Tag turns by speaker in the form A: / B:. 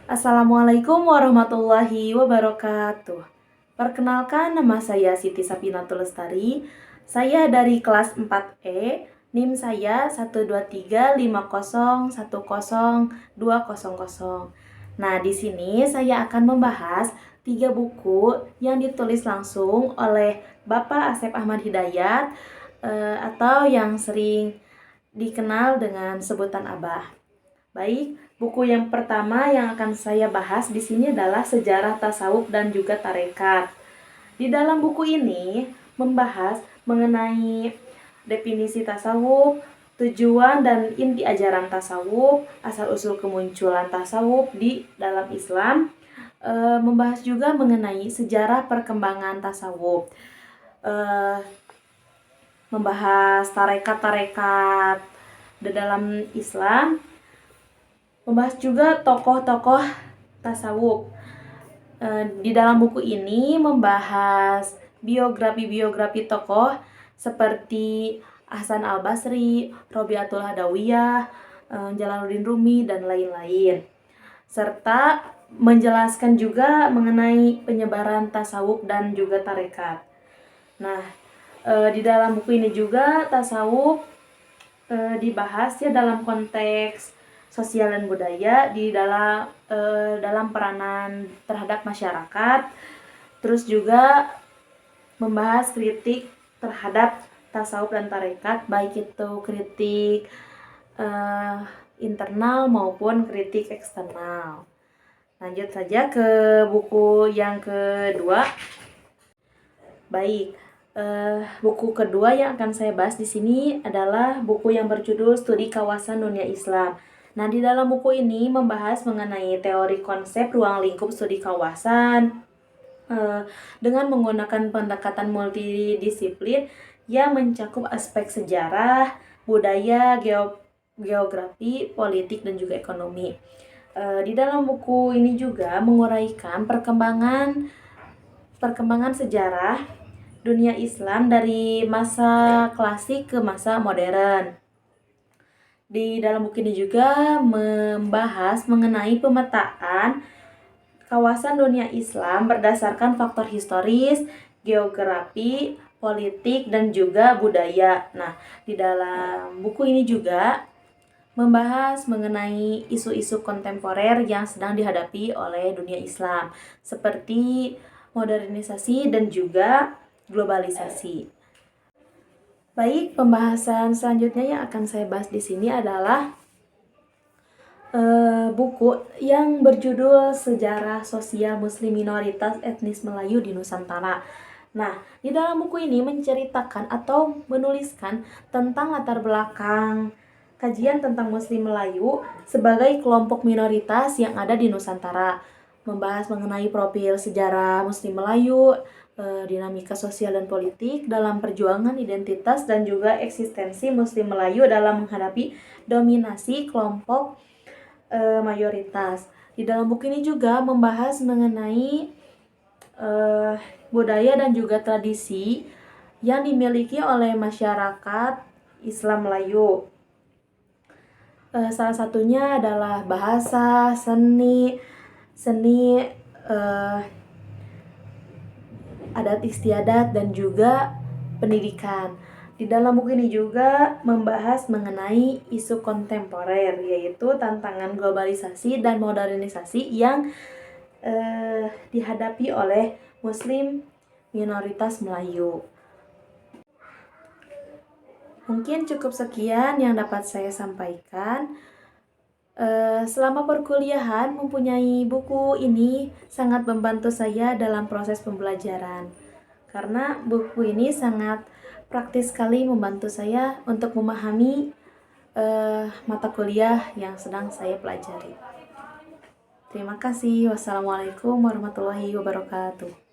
A: Assalamualaikum warahmatullahi wabarakatuh. Perkenalkan, nama saya Siti Sapinatul Lestari. Saya dari kelas 4E, NIM saya 12350102000. Nah, di sini saya akan membahas 3 buku yang ditulis langsung oleh Bapak Asep Ahmad Hidayat atau yang sering dikenal dengan sebutan Abah. Baik, buku yang pertama yang akan saya bahas di sini adalah Sejarah Tasawuf dan juga Tarekat. Di dalam buku ini membahas mengenai definisi tasawuf, tujuan dan inti ajaran tasawuf, asal-usul kemunculan tasawuf di dalam Islam, membahas juga mengenai sejarah perkembangan tasawuf, membahas tarekat-tarekat di dalam Islam, membahas juga tokoh-tokoh tasawuf. Di dalam buku ini membahas biografi tokoh seperti Hasan Al-Basri, Robiatul Adawiyah, Jalaluddin Rumi, dan lain-lain. Serta menjelaskan juga mengenai penyebaran tasawuf dan juga tarekat. Nah, di dalam buku ini juga tasawuf dibahas ya dalam konteks sosial dan budaya di dalam peranan terhadap masyarakat, terus juga membahas kritik terhadap tasawuf dan tarekat, baik itu kritik internal maupun kritik eksternal. Lanjut saja ke buku yang kedua. Baik, buku kedua yang akan saya bahas di sini adalah buku yang berjudul Studi Kawasan Dunia Islam. Nah, di dalam buku ini membahas mengenai teori konsep ruang lingkup studi kawasan dengan menggunakan pendekatan multidisiplin yang mencakup aspek sejarah, budaya, geografi, politik, dan juga ekonomi. Di dalam buku ini juga menguraikan perkembangan sejarah dunia Islam dari masa klasik ke masa modern. Di dalam buku ini juga membahas mengenai pemetaan kawasan dunia Islam berdasarkan faktor historis, geografi, politik, dan juga budaya. Nah, di dalam buku ini juga membahas mengenai isu-isu kontemporer yang sedang dihadapi oleh dunia Islam, seperti modernisasi dan juga globalisasi. Baik, pembahasan selanjutnya yang akan saya bahas di sini adalah buku yang berjudul Sejarah Sosial Muslim Minoritas Etnis Melayu di Nusantara. Nah, di dalam buku ini menceritakan atau menuliskan tentang latar belakang kajian tentang Muslim Melayu sebagai kelompok minoritas yang ada di Nusantara, membahas mengenai profil sejarah Muslim Melayu, dinamika sosial dan politik dalam perjuangan identitas dan juga eksistensi Muslim Melayu dalam menghadapi dominasi kelompok mayoritas. Di dalam buku ini juga membahas mengenai budaya dan juga tradisi yang dimiliki oleh masyarakat Islam Melayu. Salah satunya adalah bahasa, seni, adat istiadat, dan juga pendidikan. Di dalam buku ini juga membahas mengenai isu kontemporer, yaitu tantangan globalisasi dan modernisasi yang dihadapi oleh Muslim minoritas Melayu. Mungkin cukup sekian yang dapat saya sampaikan. Selama perkuliahan, mempunyai buku ini sangat membantu saya dalam proses pembelajaran, karena buku ini sangat praktis sekali membantu saya untuk memahami mata kuliah yang sedang saya pelajari. Terima kasih. Wassalamualaikum warahmatullahi wabarakatuh.